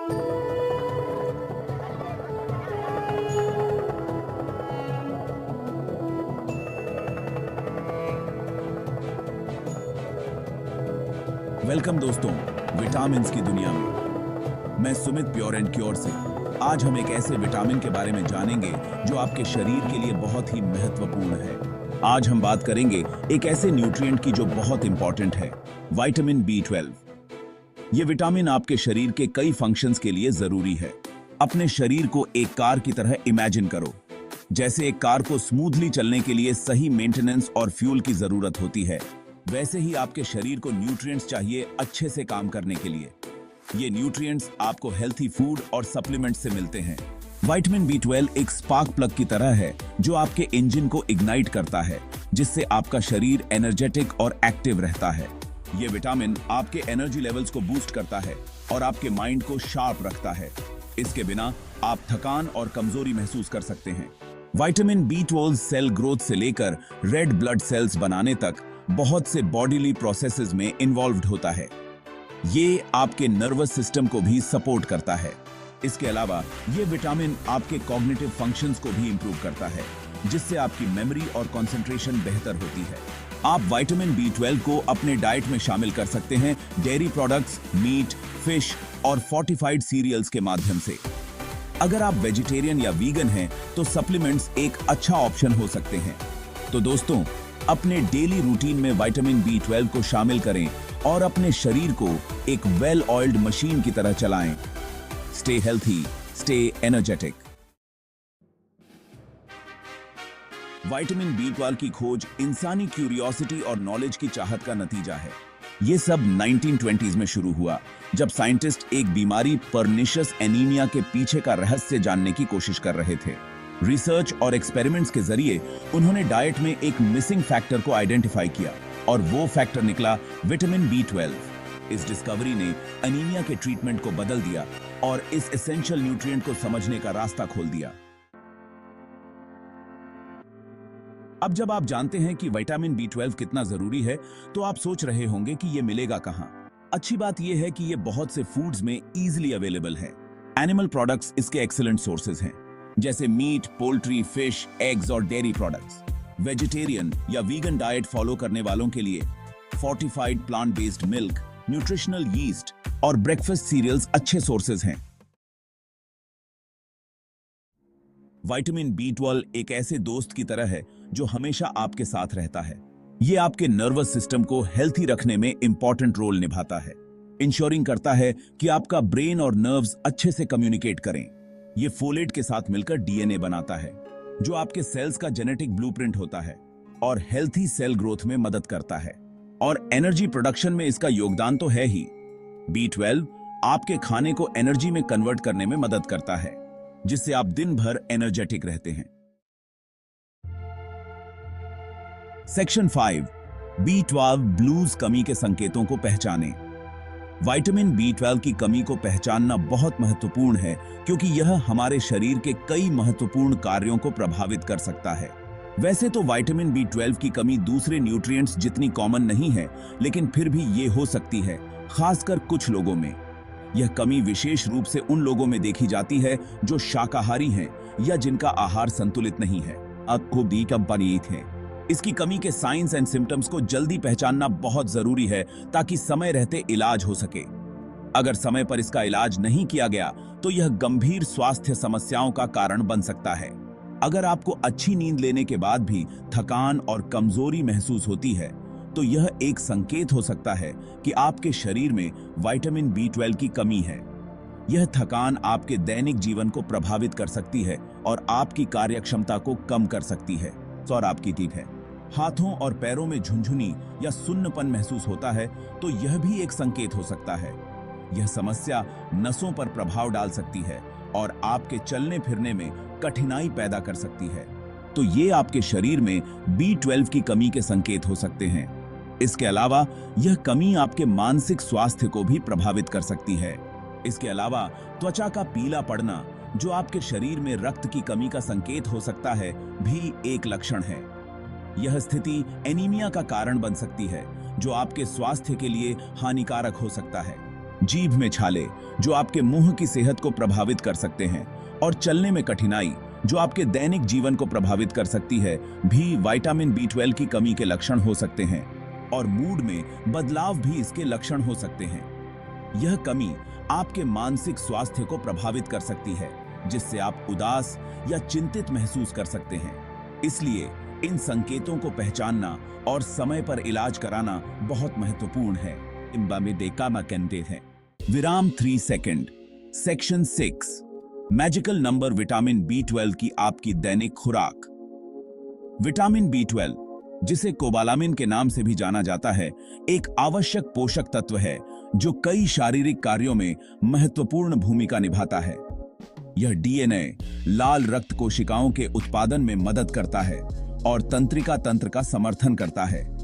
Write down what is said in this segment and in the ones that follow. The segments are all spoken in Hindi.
वेलकम दोस्तों, विटामिन्स की दुनिया में मैं सुमित प्योर एंड क्योर से आज हम एक ऐसे विटामिन के बारे में जानेंगे जो आपके शरीर के लिए बहुत ही महत्वपूर्ण है। आज हम बात करेंगे एक ऐसे न्यूट्रिएंट की जो बहुत इंपॉर्टेंट है, विटामिन B12। ये विटामिन आपके शरीर के कई फंक्शंस के लिए जरूरी है। अपने शरीर को एक कार की तरह इमेजिन करो। जैसे एक कार को स्मूथली चलने के लिए सही मेंटेनेंस और फ्यूल की जरूरत होती है, वैसे ही आपके शरीर को न्यूट्रिएंट्स चाहिए अच्छे से काम करने के लिए। ये न्यूट्रिएंट्स आपको हेल्थी फूड और सप्लीमेंट्स से मिलते हैं। विटामिन B12 एक स्पार्क प्लग की तरह है जो आपके इंजन को इग्नाइट करता है, जिससे आपका शरीर एनर्जेटिक और एक्टिव रहता है। ये विटामिन आपके एनर्जी लेवल्स को बूस्ट करता है और आपके माइंड को शार्प रखता है। इसके बिना आप थकान और कमजोरी महसूस कर सकते हैं। विटामिन B12 सेल ग्रोथ से लेकर रेड ब्लड सेल्स बनाने तक बहुत से बॉडीली प्रोसेसेस में इन्वॉल्व्ड होता है। ये आपके नर्वस सिस्टम को भी सपोर्ट करता है। इसके अलावा ये विटामिन आपके कॉग्निटिव फंक्शंस को भी इंप्रूव करता है, जिससे आपकी मेमोरी और कंसंट्रेशन बेहतर होती है। आप विटामिन B12 को अपने डाइट में शामिल कर सकते हैं डेयरी प्रोडक्ट्स, मीट, फिश और फोर्टिफाइड सीरियल्स के माध्यम से। अगर आप वेजिटेरियन या वीगन हैं तो सप्लीमेंट्स एक अच्छा ऑप्शन हो सकते हैं। तो दोस्तों, अपने डेली रूटीन में विटामिन B12 को शामिल करें और अपने शरीर को एक वेल ऑयल्ड मशीन की तरह चलाएं। Stay healthy, stay energetic. Vitamin B12 की खोज इंसानी क्यूरियोसिटी और नॉलेज की चाहत का नतीजा है। ये सब 1920s में शुरू हुआ, जब साइंटिस्ट एक बीमारी पर्निशियस एनीमिया के पीछे का रहस्य जानने की कोशिश कर रहे थे। रिसर्च और एक्सपेरिमेंट्स के जरिए उन्होंने डाइट में एक मिसिंग फैक्टर को आइडेंटिफाई किया और वो फैक्टर निकला विटामिन B12। इस डिस्कवरी ने एनीमिया के ट्रीटमेंट को बदल दिया और इस एसेंशियल न्यूट्रिएंट को समझने का रास्ता खोल दिया। अब जब आप जानते हैं कि विटामिन B12 कितना जरूरी है, तो आप सोच रहे होंगे कि ये मिलेगा कहां। अच्छी बात यह है कि ये बहुत से फूड्स में इजीली अवेलेबल है। एनिमल प्रोडक्ट्स इसके एक्सीलेंट सोर्सेज हैं, जैसे मीट, पोल्ट्री, फिश, एग्स और डेयरी प्रोडक्ट्स। वेजिटेरियन या वीगन डाइट फॉलो करने वालों के लिए fortified plant based milk, nutritional yeast और ब्रेकफास्ट सीरियल्स अच्छे सोर्सेज हैं। विटामिन B12 एक ऐसे दोस्त की तरह है जो हमेशा आपके साथ रहता है। ये आपके नर्वस सिस्टम को हेल्थी रखने में इंपॉर्टेंट रोल निभाता है, इंश्योरिंग करता है कि आपका ब्रेन और नर्व्स अच्छे से कम्युनिकेट करें। ये फोलेट के साथ मिलकर DNA बनाता है, जो आपके सेल्स का जेनेटिक ब्लूप्रिंट होता है और हेल्थी सेल ग्रोथ में मदद करता है। और एनर्जी प्रोडक्शन में इसका योगदान तो है ही। B12 आपके खाने को एनर्जी में कन्वर्ट करने में मदद करता है, जिससे आप दिन भर एनर्जेटिक रहते हैं। सेक्शन 5, B12 ब्लूज कमी के संकेतों को पहचानें। विटामिन B12 की कमी को पहचानना बहुत महत्वपूर्ण है, क्योंकि यह हमारे शरीर के कई महत्वपूर्ण कार्यों को प्रभावित कर सकता है। वैसे तो विटामिन B12 की कमी दूसरे न्यूट्रिएंट्स जितनी कॉमन नहीं है, लेकिन फिर भी ये हो सकती है, खासकर कुछ लोगों में। यह कमी विशेष रूप से उन लोगों में देखी जाती है जो शाकाहारी हैं या जिनका आहार संतुलित नहीं है। आपको दी कंपनी थे। इसकी कमी के साइंस एंड सिम्टम्स को जल्दी पहचानना बहुत जरूरी है, ताकि समय रहते इलाज हो सके। अगर समय पर इसका इलाज नहीं किया गया तो यह गंभीर स्वास्थ्य समस्याओं का कारण बन सकता है। अगर आपको अच्छी नींद लेने के बाद भी थकान और कमजोरी महसूस होती है, तो यह एक संकेत हो सकता है कि आपके शरीर में विटामिन B12 की कमी है। यह थकान आपके दैनिक जीवन को प्रभावित कर सकती है और आपकी कार्यक्षमता को कम कर सकती है। और आपकी टीक है, हाथों और पैरों में झुनझुनी या सुन्नपन महसूस होता है, तो यह भी एक संकेत हो सकता है। यह समस्या नसों पर प्रभाव डाल सकती है और आपके चलने फिरने में कठिनाई पैदा कर सकती है। तो ये आपके शरीर में B12 की कमी के संकेत हो सकते हैं। इसके अलावा यह कमी आपके मानसिक स्वास्थ्य को भी प्रभावित कर सकती है। इसके अलावा त्वचा का पीला पड़ना, जो आपके शरीर में रक्त की कमी का संकेत हो सकता है, भी एक लक्षण है। यह स्थिति एनीमिया का कारण बन सकती है, जो आपके स्वास्थ्य के लिए हानिकारक हो सकता है। जीभ में छाले जो आपके मुंह की सेहत को प्रभावित कर सकते हैं, और चलने में कठिनाई जो आपके दैनिक जीवन को प्रभावित कर सकती है, भी विटामिन B12 की कमी के लक्षण हो सकते हैं। और मूड में बदलाव भी इसके लक्षण हो सकते हैं। यह कमी आपके मानसिक स्वास्थ्य को प्रभावित कर सकती है, जिससे आप उदास या चिंतित महसूस कर सकते हैं। इसलिए इन संकेतों को पहचानना और समय पर इलाज कराना बहुत महत्वपूर्ण है। इम्बा में देखा कहते हैं। विराम 3 second. Section 6, magical number vitamin B12 की आपकी दैनिक खुराक। विटामिन B12, जिसे कोबालामिन के नाम से भी जाना जाता है, एक आवश्यक पोषक तत्व है जो कई शारीरिक कार्यों में महत्वपूर्ण भूमिका निभाता है। यह DNA, लाल रक्त कोशिकाओं के उत्पादन में मदद करता है और तंत्रिका तंत्र का समर्थन करता है।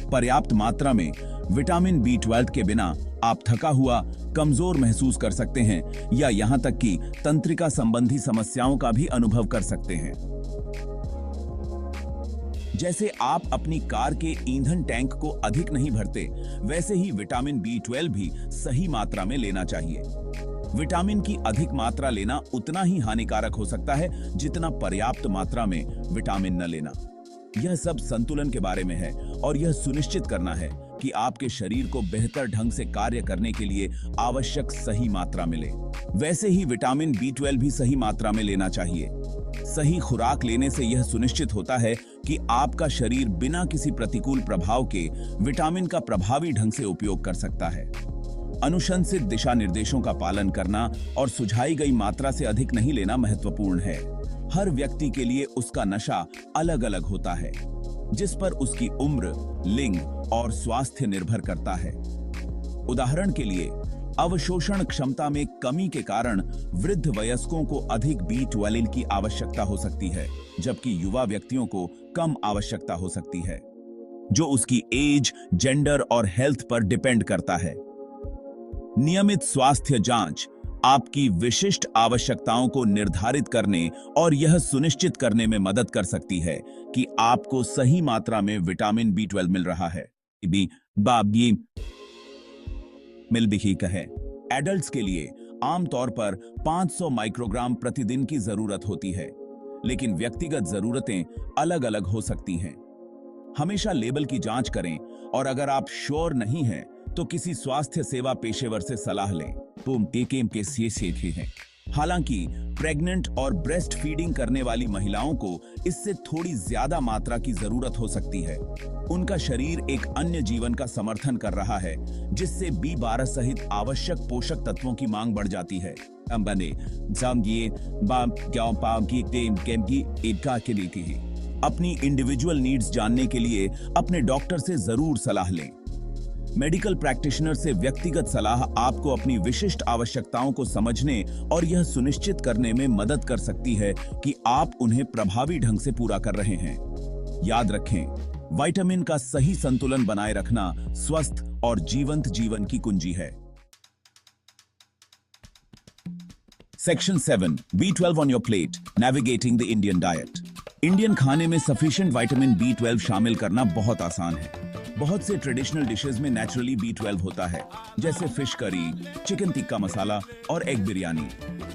पर्याप्त मात्रा में विटामिन B12 के बिना आप थका हुआ, कमजोर महसूस कर सकते हैं या यहां तक कि तंत्रिका संबंधी समस्याओं का भी अनुभव कर सकते हैं। जैसे आप अपनी कार के ईंधन टैंक को अधिक नहीं भरते, वैसे ही विटामिन B12 भी सही मात्रा में लेना चाहिए। विटामिन की अधिक मात्रा लेना उतना ही हानिकारक हो सकता है जितना पर्याप्त मात्रा में विटामिन न लेना। यह सब संतुलन के बारे में है और यह सुनिश्चित करना है कि आपके शरीर को बेहतर ढंग से कार्य करने के लिए आवश्यक सही मात्रा मिले। वैसे ही विटामिन B12 भी सही मात्रा में लेना चाहिए। सही खुराक लेने से यह सुनिश्चित होता है कि आपका शरीर बिना किसी प्रतिकूल प्रभाव के विटामिन का प्रभावी ढंग से उपयोग कर सकता है। अनुशंसित दिशा निर्देशों का पालन करना और सुझाई गई मात्रा से अधिक नहीं लेना महत्वपूर्ण है। हर व्यक्ति के लिए उसका नशा अलग अलग होता है, जिस पर उसकी उम्र, लिंग और स्वास्थ्य निर्भर करता है। उदाहरण के लिए, अवशोषण क्षमता में कमी के कारण वृद्ध वयस्कों को अधिक B12 की आवश्यकता हो सकती है, जबकि युवा व्यक्तियों को कम आवश्यकता हो सकती है, जो उसकी एज, जेंडर और हेल्थ पर डिपेंड करता है। नियमित स्वास्थ्य जांच आपकी विशिष्ट आवश्यकताओं को निर्धारित करने और यह सुनिश्चित करने में मदद कर सकती है कि आपको सही मात्रा में विटामिन B12 मिल रहा है। मिल भी कहे। एडल्ट्स के लिए आमतौर पर 500 माइक्रोग्राम प्रतिदिन की जरूरत होती है, लेकिन व्यक्तिगत जरूरतें अलग अलग हो सकती हैं। हमेशा लेबल की जांच करें और अगर आप श्योर नहीं हैं तो किसी स्वास्थ्य सेवा पेशेवर से सलाह लें। हालांकि प्रेग्नेंट और ब्रेस्ट फीडिंग करने वाली महिलाओं को इससे थोड़ी ज्यादा मात्रा की जरूरत हो सकती है। उनका शरीर एक अन्य जीवन का समर्थन कर रहा है, जिससे B12 सहित आवश्यक पोषक तत्वों की मांग बढ़ जाती है। अपनी इंडिविजुअल नीड्स जानने के लिए अपने डॉक्टर से जरूर सलाह लें। मेडिकल प्रैक्टिशनर से व्यक्तिगत सलाह आपको अपनी विशिष्ट आवश्यकताओं को समझने और यह सुनिश्चित करने में मदद कर सकती है कि आप उन्हें प्रभावी ढंग से पूरा कर रहे हैं। याद रखें, विटामिन का सही संतुलन बनाए रखना स्वस्थ और जीवंत जीवन की कुंजी है। Section 7, B12 on your plate, navigating the Indian diet। Indian खाने में सफिशिएंट विटामिन B12 शामिल करना बहुत आसान है। बहुत से ट्रेडिशनल डिशेस में नेचुरली B12 होता है, जैसे fish curry, chicken tikka masala और एग बिरयानी।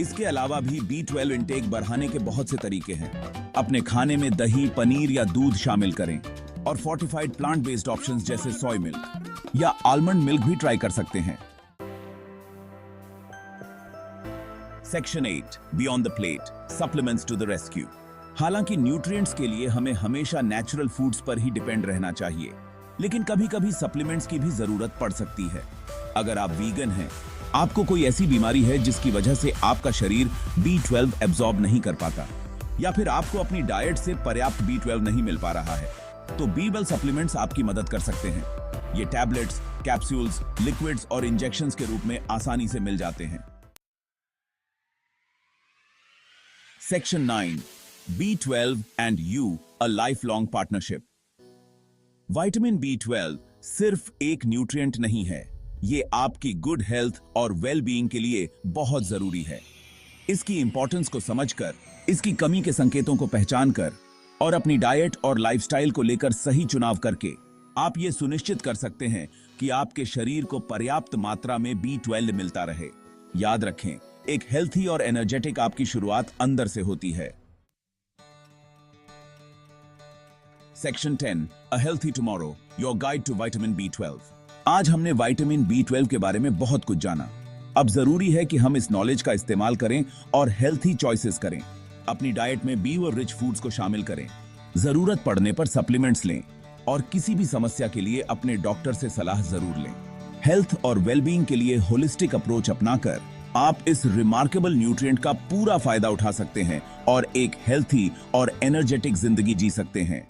इसके अलावा भी B12 इंटेक बढ़ाने के बहुत से तरीके हैं। अपने खाने में दही, पनीर या दूध शामिल करें और फोर्टिफाइड प्लांट बेस्ड ऑप्शंस जैसे सोय मिल्क या आलमंड मिल्क भी ट्राई कर सकते हैं। Section 8, beyond the plate, supplements to the rescue. हालांकि न्यूट्रिएंट्स के लिए हमें हमेशा नेचुरल फूड्स पर ही डिपेंड रहना चाहिए, लेकिन कभी-कभी सप्लीमेंट्स की भी जरूरत पड़ सकती है। अगर आप वीगन हैं, आपको कोई ऐसी बीमारी है जिसकी वजह से आपका शरीर B12 एब्जॉर्ब नहीं कर पाता, या फिर आपको अपनी डाइट से पर्याप्त B12 नहीं मिल पा रहा है, तो B12 सप्लीमेंट्स आपकी मदद कर सकते हैं। ये टैबलेट्स, कैप्सूल्स, लिक्विड्स और इंजेक्शंस के रूप में आसानी से मिल जाते हैं। Section 9, B12 and you, a lifelong partnership। Vitamin B12 सिर्फ एक न्यूट्रिएंट नहीं है, ये आपकी गुड हेल्थ और वेल बीइंग के लिए बहुत जरूरी है। इसकी इंपॉर्टेंस को समझकर, इसकी कमी के संकेतों को पहचानकर और अपनी डाइट और लाइफस्टाइल को लेकर सही चुनाव करके आप ये सुनिश्चित कर सकते हैं कि आपके शरीर को पर्याप्त मात्रा में B12 मिलता रहे। याद रखें, एक हेल्थी और एनर्जेटिक आपकी शुरुआत अंदर से होती है। Section 10, a healthy tomorrow, your guide to vitamin B12। आज हमने विटामिन B12 के बारे में बहुत कुछ जाना। अब जरूरी है कि हम इस नॉलेज का इस्तेमाल करें और हेल्थी चॉइसेस करें। अपनी डाइट में बी और रिच फूड्स को शामिल करें, जरूरत पड़ने पर सप्लीमेंट्स लें और किसी भी समस्या के लिए अपने डॉक्टर से सलाह जरूर लें। हेल्थ और वेलबींग के लिए होलिस्टिक अप्रोच अपनाकर आप इस रिमार्केबल न्यूट्रिएंट का पूरा फायदा उठा सकते हैं और एक हेल्थी और एनर्जेटिक जिंदगी जी सकते हैं।